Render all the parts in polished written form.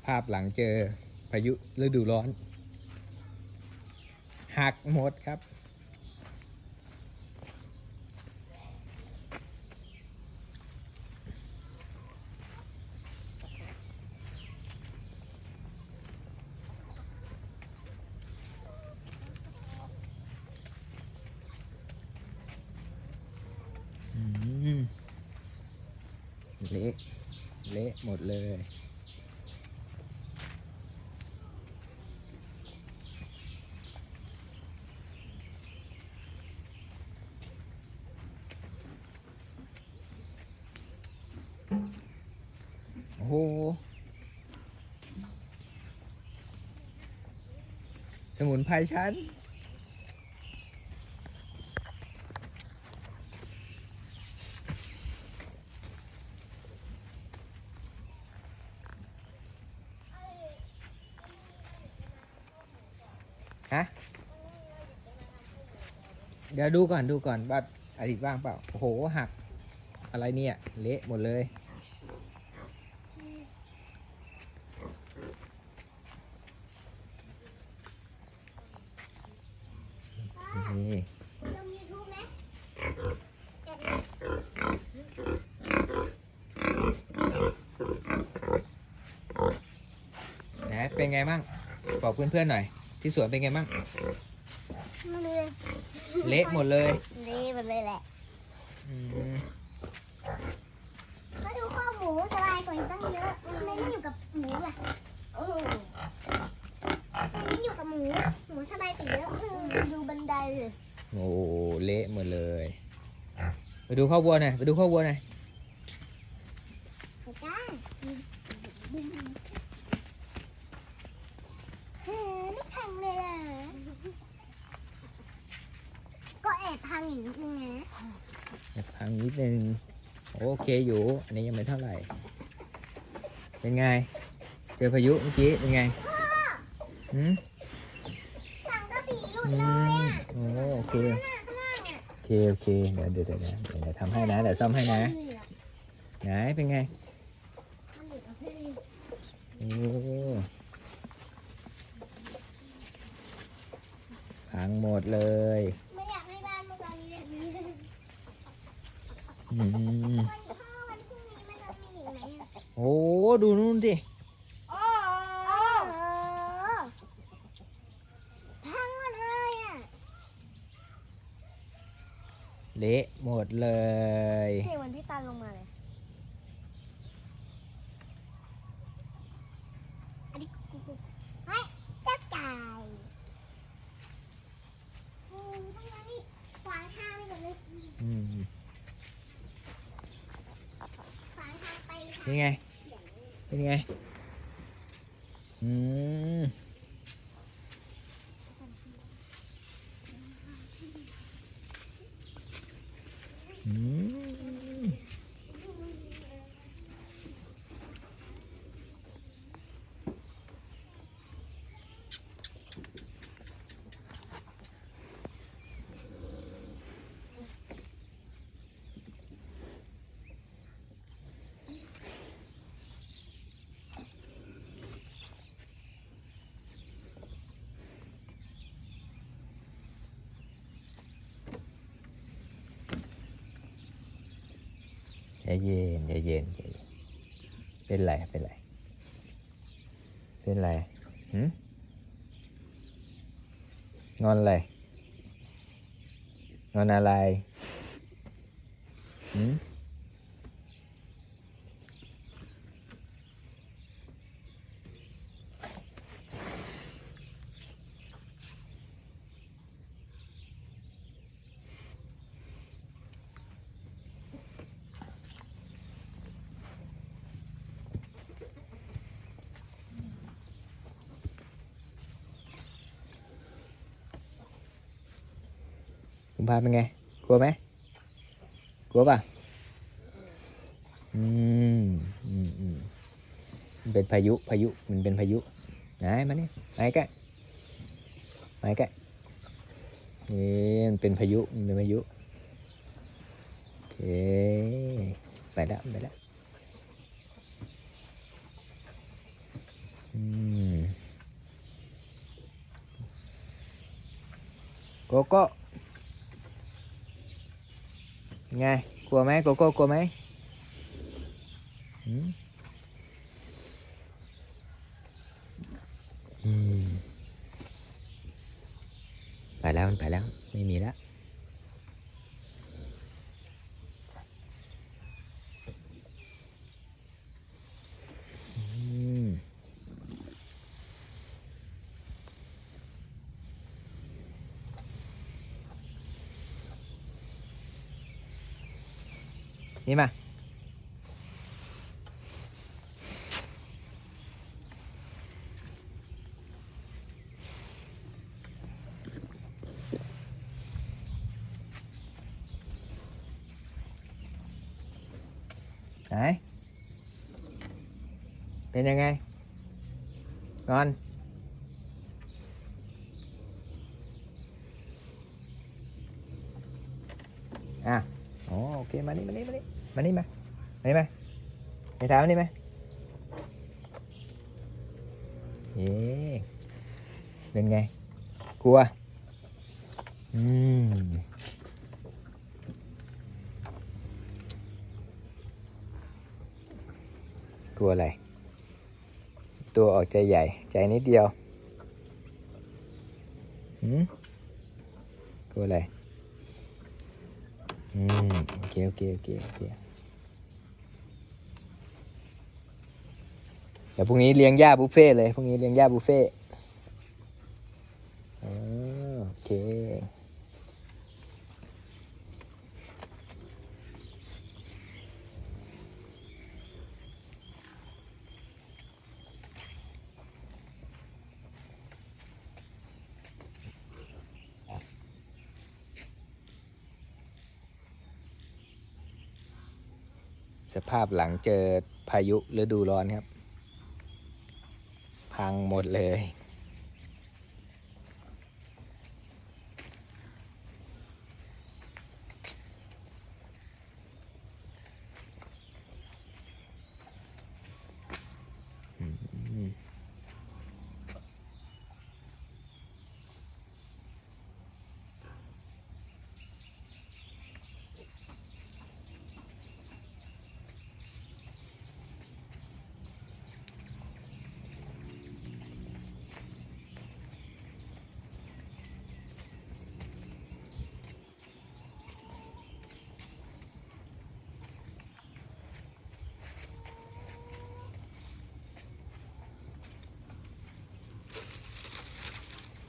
ภาพหลังเจอพายุฤดูร้อนหักหมดครับเละเละหมดเลยโอ้โหสมุนไพรชั้นฮะเดี๋ยวดูก่อนว่าอะไรบ้างเปล่าโอ้โหหักอะไรเนี่ยเละหมดเลยนี่นะเป็นไงบ้างบอกเพื่อนๆหน่อยที่สวนเป็นไงบ้างเละหมดเลยเละหมดเลยแหละมาดูข้อหมูสบายกว่าตั้งเยอะทำไมไม่อยู่กับหมูล่ะไม่อยู่กับหมูสบายกว่าเยอะดูบันไดเลยโอ้เละหมดเลยไปดูข้าววัวหน่อยไปดูข้าววัวหน่อยไม่พังเลยอ่ะก็แอบพังอีกนิดนึงนะแอบพังนิดนึงโอเคอยู่อันนี้ยังไม่เท่าไหร่เป็นไงเจอพายุเมื่อกี้เป็นไงสังกะสีหลุดเลยอ่ะโอเคโอเคเดี๋ยวทำให้นะเดี๋ยวซ่อมให้นะไหนเป็นไงพังหมดเลยไม่อยากให้บ้านเมื่อวานนี้แบบนี้วันพรุ่งนี้มันจะมีอีกไหมโอ้ดูนู่นดิพังหมดเลยอ่ะเละหมดเลยเทวันพี่ตันลงมาเลยอันนี้เฮ้ยเจ้าไก่ทั้งนั้นนี่ขวางทางไปหมดเลยขวางทางไปเป็นไงเป็นไงเย็นเป็นไรงอนอะไรงอนอะไรคุณพาเป็นไงกลัวไหมกลัวป่ะมันเป็นพายุมันเป็นพายุไหนมานี่ไหนแกนี่มันเป็นพายุโอเคไปแล้ว โก้ไงกลัวไหมโกโก้กลัวไหมอืมไปแล้วมันไปแล้วไม่มีแล้วนี่มาไหนเป็นยังไงงอนอ่ะโอเคมานี่มานี่มานี่มานี่มามานี่มาไปเท้านี่มาเย้เป็นไงกลัวกลัวอะไรตัวออกใจใหญ่ใจนิดเดียวกลัวอะไรโอเคโอเคโอเคโอเคเดี๋ยวพรุ่งนี้เลี้ยงย่าบุฟเฟ่เลยพรุ่งนี้เลี้ยงย่าบุฟเฟ่โอเคสภาพหลังเจอพายุฤดูร้อนครับพังหมดเลย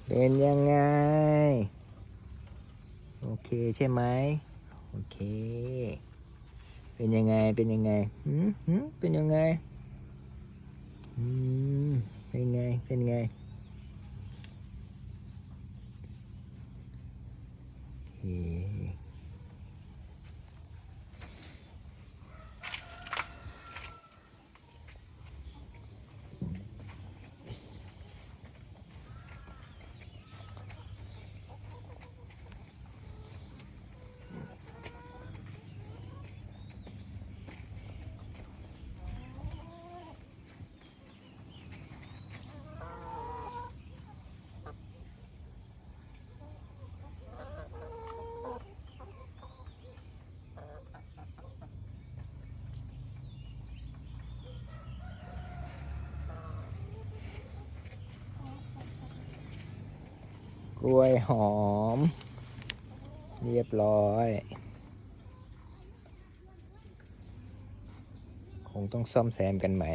เป็นยังไงโอเคใช่ไหมโอเคเป็นยังไงเป็นยังไงเป็นยังไงเป็นไงเป็นไงโอเคกล้วยหอมเรียบร้อยคงต้องซ่อมแซมกันใหม่